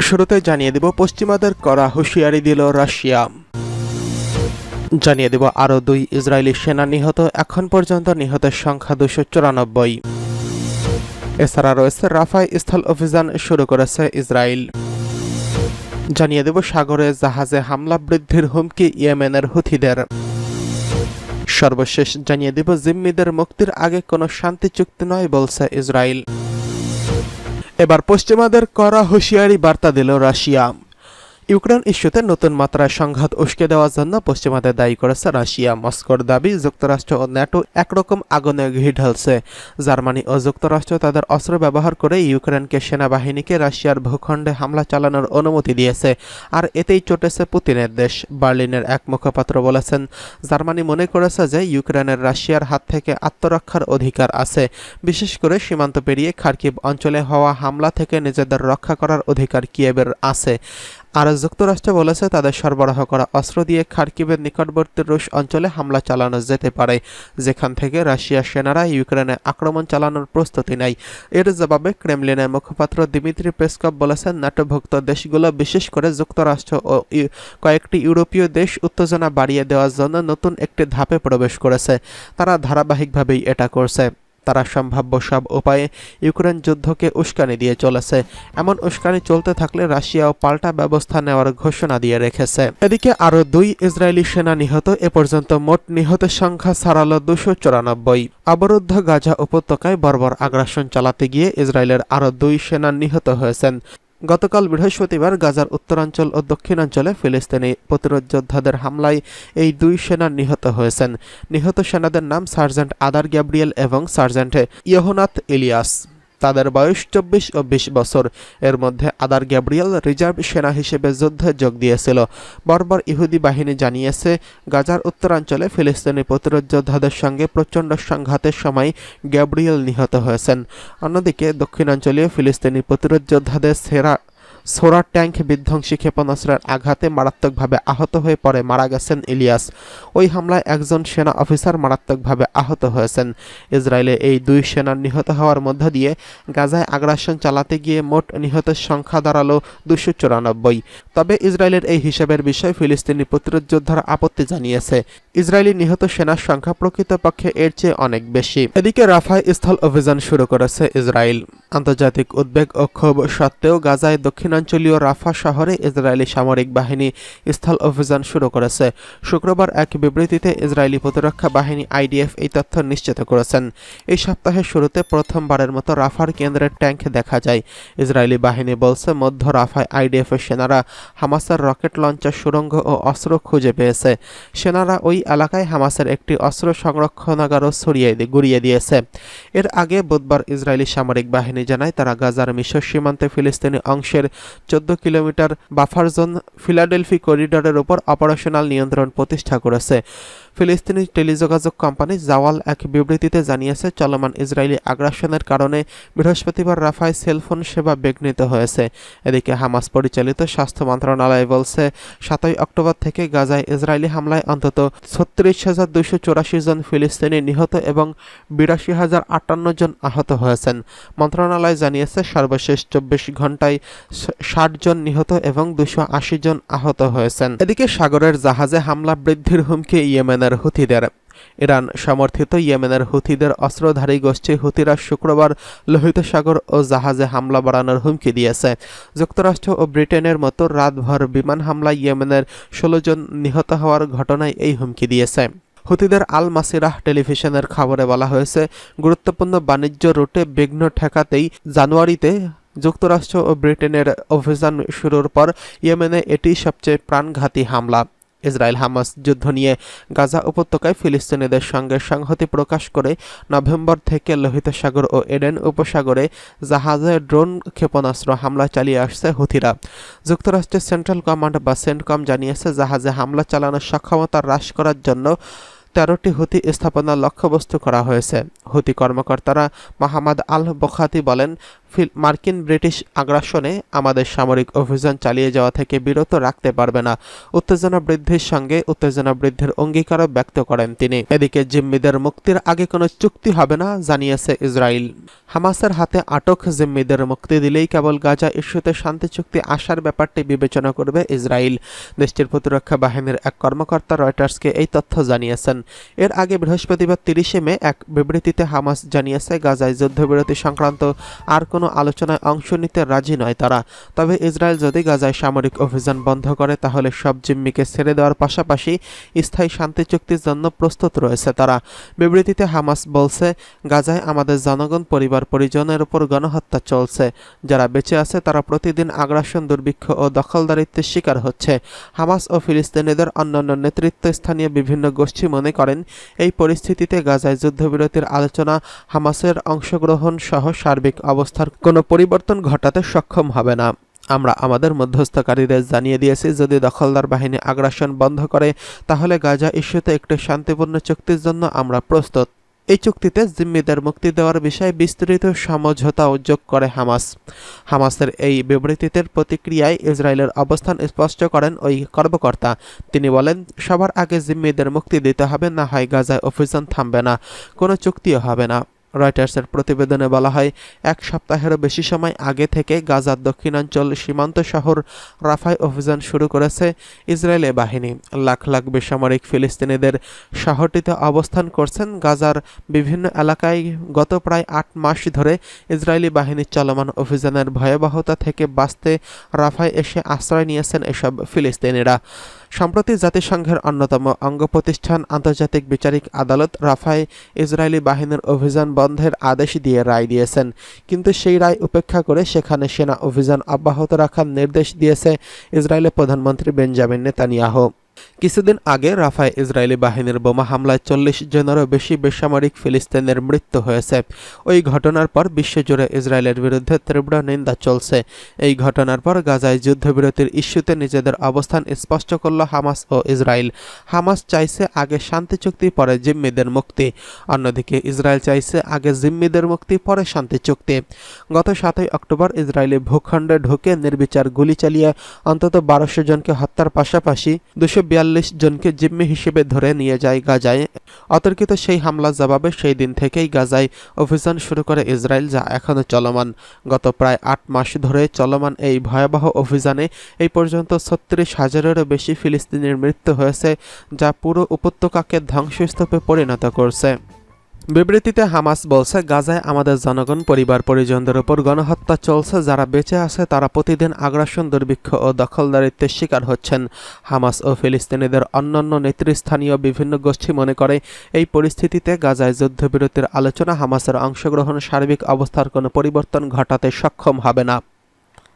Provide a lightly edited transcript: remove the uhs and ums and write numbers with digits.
শুরুতে জানিয়ে দেব পশ্চিমাদের করা হুঁশিয়ারি দিল রাশিয়া। জানিয়ে দেব আরও 2 ইসরায়েলি সেনা নিহত, এখন পর্যন্ত নিহতের সংখ্যা 294। এছাড়া রয়েছে রাফায় স্থল অভিযান শুরু করেছে ইসরায়েল। জানিয়ে দেব সাগরে জাহাজে হামলা বৃদ্ধির হুমকি ইয়েমেনের হুথিদের। সর্বশেষ জানিয়ে দেব জিম্মিদের মুক্তির আগে কোনো শান্তি চুক্তি নয় বলছে ইসরায়েল। এবার পশ্চিমাদের করা হুঁশিয়ারি বার্তা দিল রাশিয়া। ইউক্রেন ইস্যুতে নতুন মাত্রায় সংঘাত উস্কে দেওয়ার জন্য পশ্চিমাদের দায়ী করেছে রাশিয়া। মস্কোর দাবি যুক্তরাষ্ট্র ও ন্যাটো একরকম আগুনে ঘি ঢালছে। জার্মানি ও যুক্তরাষ্ট্র তাদের অস্ত্র ব্যবহার করে ইউক্রেনকে সেনাবাহিনীকে রাশিয়ার ভূখণ্ডে হামলা চালানোর অনুমতি দিয়েছে, আর এতেই চটেছে পুতিনের দেশ। বার্লিনের এক মুখপাত্র বলেছেন, জার্মানি মনে করেছে যে ইউক্রেনের রাশিয়ার হাত থেকে আত্মরক্ষার অধিকার আছে, বিশেষ করে সীমান্ত পেরিয়ে খার্কিভ অঞ্চলে হওয়া হামলা থেকে নিজেদের রক্ষা করার অধিকার কিয়েভের আছে। আর যুক্তরাষ্ট্র বলেছে তাদের সরবরাহ করা অস্ত্র দিয়ে খার্কিভের নিকটবর্তী রুশ অঞ্চলে হামলা চালানো যেতে পারে, যেখান থেকে রাশিয়ার সেনারা ইউক্রেনে আক্রমণ চালানোর প্রস্তুতি নেয়। এর জবাবে ক্রেমলিনের মুখপাত্র দিমিত্রি পেসকভ বলেছেন, ন্যাটোভুক্ত দেশগুলো, বিশেষ করে যুক্তরাষ্ট্র ও কয়েকটি ইউরোপীয় দেশ উত্তেজনা বাড়িয়ে দেওয়ার জন্য নতুন একটি ধাপে প্রবেশ করেছে। তারা ধারাবাহিকভাবেই এটা করছে। তারা সম্ভাব্য সব উপায়ে ইউক্রেন যুদ্ধকে উস্কানি দিয়ে চলেছে। এমন উস্কানি চলতে থাকলে রাশিয়াও পাল্টা ব্যবস্থা নেওয়ার ঘোষণা দিয়ে রেখেছে। এদিকে আরও 2 ইসরায়েলি সেনা নিহত, এ পর্যন্ত মোট নিহতের সংখ্যা ছাড়ালো 294। অবরুদ্ধ গাজা উপত্যকায় বর্বর আগ্রাসন চালাতে গিয়ে ইসরায়েলের আরও 2 সেনা নিহত হয়েছেন। গতকাল বৃহস্পতিবার গাজার উত্তরাঞ্চল ও দক্ষিণাঞ্চলে ফিলিস্তিনি প্রতিরোধ যোদ্ধাদের হামলায় এই 2 সেনা নিহত হয়েছেন। নিহত সেনাদের নাম সার্জেন্ট আদার গ্যাব্রিয়েল এবং সার্জেন্ট ইয়োহনাত ইলিয়াস। তাদের বয়স 24 ও 20 বছর। এর মধ্যে আদার গ্যাব্রিয়েল রিজার্ভ সেনা হিসেবে যুদ্ধে যোগ দিয়েছিল। বর্বর ইহুদি বাহিনী জানিয়েছে, গাজার উত্তরাঞ্চলে ফিলিস্তিনি প্রতিরোধ যোদ্ধাদের সঙ্গে প্রচণ্ড সংঘাতের সময় গ্যাব্রিয়েল নিহত হয়েছেন। অন্যদিকে দক্ষিণাঞ্চলীয় ফিলিস্তিনি প্রতিরোধ যোদ্ধাদের সোরা ট্যাঙ্ক বিধ্বংসী ক্ষেপণাস্ত্রের আঘাতে মারাত্মকভাবে আহত হয়ে পড়ে মারা গেছেন ইলিয়াস। ওই হামলায় একজন সেনা অফিসার মারাত্মকভাবে আহত হয়েছেন। ইসরায়েলে এই 2 সেনার নিহত হওয়ার মধ্য দিয়ে গাজায় আগ্রাসন চালাতে গিয়ে মোট নিহতের সংখ্যা দাঁড়ালো 294। তবে ইসরায়েলের এই হিসাবের বিষয়ে ফিলিস্তিনি প্রতিরোধ যোদ্ধারা আপত্তি জানিয়েছে। ইসরায়েলি নিহত সেনার সংখ্যা প্রকৃতপক্ষে এর চেয়ে অনেক বেশি। এদিকে রাফায় স্থল অভিযান শুরু করেছে ইসরায়েল। আন্তর্জাতিক উদ্বেগ ও ক্ষোভ সত্ত্বেও গাজায় দক্ষিণাঞ্চলীয় রাফা শহরে ইসরায়েলি সামরিক বাহিনী স্থল অভিযান শুরু করেছে। শুক্রবার এক বিবৃতিতে ইসরায়েলি প্রতিরক্ষা বাহিনী IDF এই তথ্য নিশ্চিত করেছেন। এই সপ্তাহের শুরুতে প্রথমবারের মতো রাফার কেন্দ্রের ট্যাঙ্ক দেখা যায়। ইসরায়েলি বাহিনী বলছে, মধ্য রাফায় IDF এর সেনারা হামাসের রকেট লঞ্চার সুড়ঙ্গ ও অস্ত্র খুঁজে পেয়েছে। সেনারা ওই এলাকায় হামাসের একটি অস্ত্র সংরক্ষণাগারও গুড়িয়ে দিয়েছে। এর আগে বুধবার ইসরায়েলি সামরিক বাহিনী জানায়, তারা গাজার মিশর সীমান্তে ফিলিস্তিনি অংশের 14 কিলোমিটার বাফার জোন ফিলাডেলফি করিডরের উপর অপারেশনাল নিয়ন্ত্রণ প্রতিষ্ঠা করেছে। ফিলিস্তিনি টেলিযোগাযোগ কোম্পানি জাওয়াল এক বিবৃতিতে জানিয়েছে, চলমান ইসরায়েলি আগ্রাসনের কারণে বৃহস্পতিবার রাফায় সেলফোন সেবা বিঘ্নিত হয়েছে। এদিকে হামাস পরিচালিত স্বাস্থ্য মন্ত্রণালয় বলছে, 7 অক্টোবর থেকে গাজায় ইসরায়েলি হামলায় অন্তত 36,284 জন ফিলিস্তিনি নিহত এবং 82,058 জন আহত হয়েছেন। মন্ত্রণালয় জানিয়েছে, সর্বশেষ 24 ঘন্টায় 60 জন নিহত এবং 280 জন আহত হয়েছেন। এদিকে সাগরের জাহাজে হামলা বৃদ্ধির হুমকি ইয়েমেনের হুথিদের। ইরান সমর্থিত ইয়েমেনের হুথিদের অস্ত্রধারী গোষ্ঠী হুথিরা শুক্রবার লোহিত সাগর ও জাহাজে হামলা বাড়ানোর হুমকি দিয়েছে। যুক্তরাষ্ট্র ও ব্রিটেনের মতো রাতভর বিমান হামলায় ইয়েমেনের 16 জন নিহত হওয়ার ঘটনায় এই হুমকি দিয়েছে। হুথিদের আল মাসিরাহ টেলিভিশনের খবরে বলা হয়েছে, গুরুত্বপূর্ণ বাণিজ্য রুটে বিঘ্ন ঠেকাতেই জানুয়ারিতে যুক্তরাষ্ট্র ও ব্রিটেনের অভিযান শুরুর পর ইয়েমেনে এটি সবচেয়ে প্রাণঘাতী হামলা। ইসরায়েল হামাস যুদ্ধ নিয়ে গাজা উপত্যকায় ফিলিস্তিনিদের সঙ্গে সংহতি প্রকাশ করে নভেম্বর থেকে লোহিত সাগর ও এডেন উপসাগরে জাহাজে ড্রোন ক্ষেপণাস্ত্র হামলা চালিয়ে আসছে হুথিরা। যুক্তরাষ্ট্রের সেন্ট্রাল কমান্ড বা সেন্টকম জানিয়েছে, জাহাজে হামলা চালানোর সক্ষমতা হ্রাস করার জন্য 13টি হুতি স্থাপনা লক্ষ্যবস্তু করা হয়েছে। হুতি কর্মকর্তারা মোহাম্মদ আল বখাতি বলেন, মার্কিন ব্রিটিশ আগ্রাসনে আমাদের সামরিক অভিযান চালিয়ে যাওয়া থেকে বিরত রাখতে পারবে না। উত্তেজনা বৃদ্ধির সঙ্গে উত্তেজনা বৃদ্ধির অঙ্গীকারও ব্যক্ত করেন তিনি। এদিকে জিম্মিদের মুক্তির আগে কোনো চুক্তি হবে না জানিয়েছে ইসরায়েল। হামাসের হাতে আটক জিম্মিদের মুক্তি দিলেই কেবল গাজা ইস্যুতে শান্তি চুক্তি আসার ব্যাপারটি বিবেচনা করবে ইসরায়েল। দেশটির প্রতিরক্ষা বাহিনীর এক কর্মকর্তা রয়টার্সকে এই তথ্য জানিয়েছেন। এর আগে বৃহস্পতিবার 30 মে এক বিবৃতিতে হামাস জানিয়েছে, গাজায় যুদ্ধবিরতি সংক্রান্ত আর কোনো আলোচনায় অংশ নিতে রাজি নয় তারা। তবে ইসরায়েল যদি গাজায় সামরিক অভিযান বন্ধ করে তাহলে সব জিম্মিকে ছেড়ে দেওয়ার পাশাপাশি স্থায়ী শান্তি চুক্তির জন্য প্রস্তুত রয়েছে তারা। বিবৃতিতে হামাস বলছে, গাজায় আমাদের জনগণ পরিবার পরিজনের উপর গণহত্যা চলছে। যারা বেঁচে আছে তারা প্রতিদিন আগ্রাসন, দুর্ভিক্ষ ও দখলদারিত্বের শিকার হচ্ছে। হামাস ও ফিলিস্তিনিদের অন্যান্য নেতৃত্বস্থানীয় বিভিন্ন গোষ্ঠী মনে করেন, এই পরিস্থিতিতে গাজায় যুদ্ধবিরতির আলোচনা হামাসের অংশগ্রহণ সহ সার্বিক অবস্থার কোনো পরিবর্তন ঘটাতে সক্ষম হবে না। আমরা আমাদের মধ্যস্থকারীদের জানিয়ে দিয়েছি, যদি দখলদার বাহিনী আগ্রাসন বন্ধ করে তাহলে গাজা ইস্যুতে একটি শান্তিপূর্ণ চুক্তির জন্য আমরা প্রস্তুত। এই চুক্তিতে জিম্মিদের মুক্তি দেওয়ার বিষয়ে বিস্তৃত সমঝোতা যোগ করে হামাস। হামাসের এই বিবৃতিতে প্রতিক্রিয়ায় ইসরায়েলের অবস্থান স্পষ্ট করেন ওই কর্মকর্তা। তিনি বলেন, সবার আগে জিম্মিদের মুক্তি দিতে হবে, না হয় গাজায় অভিযান থামবে না, কোনো চুক্তিও হবে না। রয়টার্সের প্রতিবেদনে বলা হয়, এক সপ্তাহেরও বেশি সময় আগে থেকে গাজার দক্ষিণাঞ্চল সীমান্ত শহর রাফায় অভিযান শুরু করেছে ইসরায়েলি বাহিনী। লাখ লাখ বেসামরিক ফিলিস্তিনিদের শহরটিতে অবস্থান করছেন। গাজার বিভিন্ন এলাকায় গত প্রায় 8 মাস ধরে ইসরায়েলি বাহিনীর চলমান অভিযানের ভয়াবহতা থেকে বাঁচতে রাফায় এসে আশ্রয় নিয়েছেন এসব ফিলিস্তিনিরা। সম্প্রতি জাতিসংঘের অন্যতম অঙ্গ প্রতিষ্ঠান আন্তর্জাতিক বিচারিক আদালত রাফায় ইসরায়েলি বাহিনীর অভিযান বন্ধের আদেশ দিয়ে রায় দিয়েছেন, কিন্তু সেই রায় উপেক্ষা করে সেখানে সেনা অভিযান অব্যাহত রাখার নির্দেশ দিয়েছে ইসরায়েলের প্রধানমন্ত্রী বেঞ্জামিন নেতানিয়াহু। কিছুদিন আগে রাফায় ইসরায়েলি বাহিনীর বোমা হামলায় 40 জনেরও বেশি বেসামরিক ফিলিস্তিনের মৃত্যু হয়েছে। ওই ঘটনার পর বিশ্বজুড়ে ইসরায়েলের বিরুদ্ধে তীব্র নিন্দা চলছে। এই ঘটনার পর গাজায় যুদ্ধবিরতির ইস্যুতে নিজেদের অবস্থান স্পষ্ট করল হামাস ও ইসরায়েল। হামাস চাইছে আগে শান্তি চুক্তি, পরে জিম্মিদের মুক্তি। অন্যদিকে ইসরায়েল চাইছে আগে জিম্মিদের মুক্তি, পরে শান্তি চুক্তি। গত 7 অক্টোবর ইসরায়েলি ভূখণ্ডে ঢুকে নির্বিচার গুলি চালিয়ে অন্তত 1200 জনকে হত্যার পাশাপাশি 242 জনকে জিম্মি হিসেবে ধরে নিয়ে যায় গাজায়। অতর্কিত সেই হামলার জবাবে সেই দিন থেকেই গাজায় অভিযান শুরু করে ইসরায়েল, যা এখনও চলমান। গত প্রায় 8 মাস ধরে চলমান এই ভয়াবহ অভিযানে এই পর্যন্ত 36,000-এরও বেশি ফিলিস্তিনির মৃত্যু হয়েছে, যা পুরো উপত্যকাকে ধ্বংসস্তূপে পরিণত করছে। বিবৃতিতে হামাস বলছে, গাজায় আমাদের জনগণ পরিবার পরিজনদের উপর গণহত্যা চলছে। যারা বেঁচে আছে তারা প্রতিদিন আগ্রাসন, দুর্ভিক্ষ ও দখলদারিত্বের শিকার হচ্ছেন। হামাস ও ফিলিস্তিনিদের অন্যান্য নেতৃস্থানীয় বিভিন্ন গোষ্ঠী মনে করে, এই পরিস্থিতিতে গাজায় যুদ্ধবিরতির আলোচনা হামাসের অংশগ্রহণ সার্বিক অবস্থার কোনো পরিবর্তন ঘটাতে সক্ষম হবে না।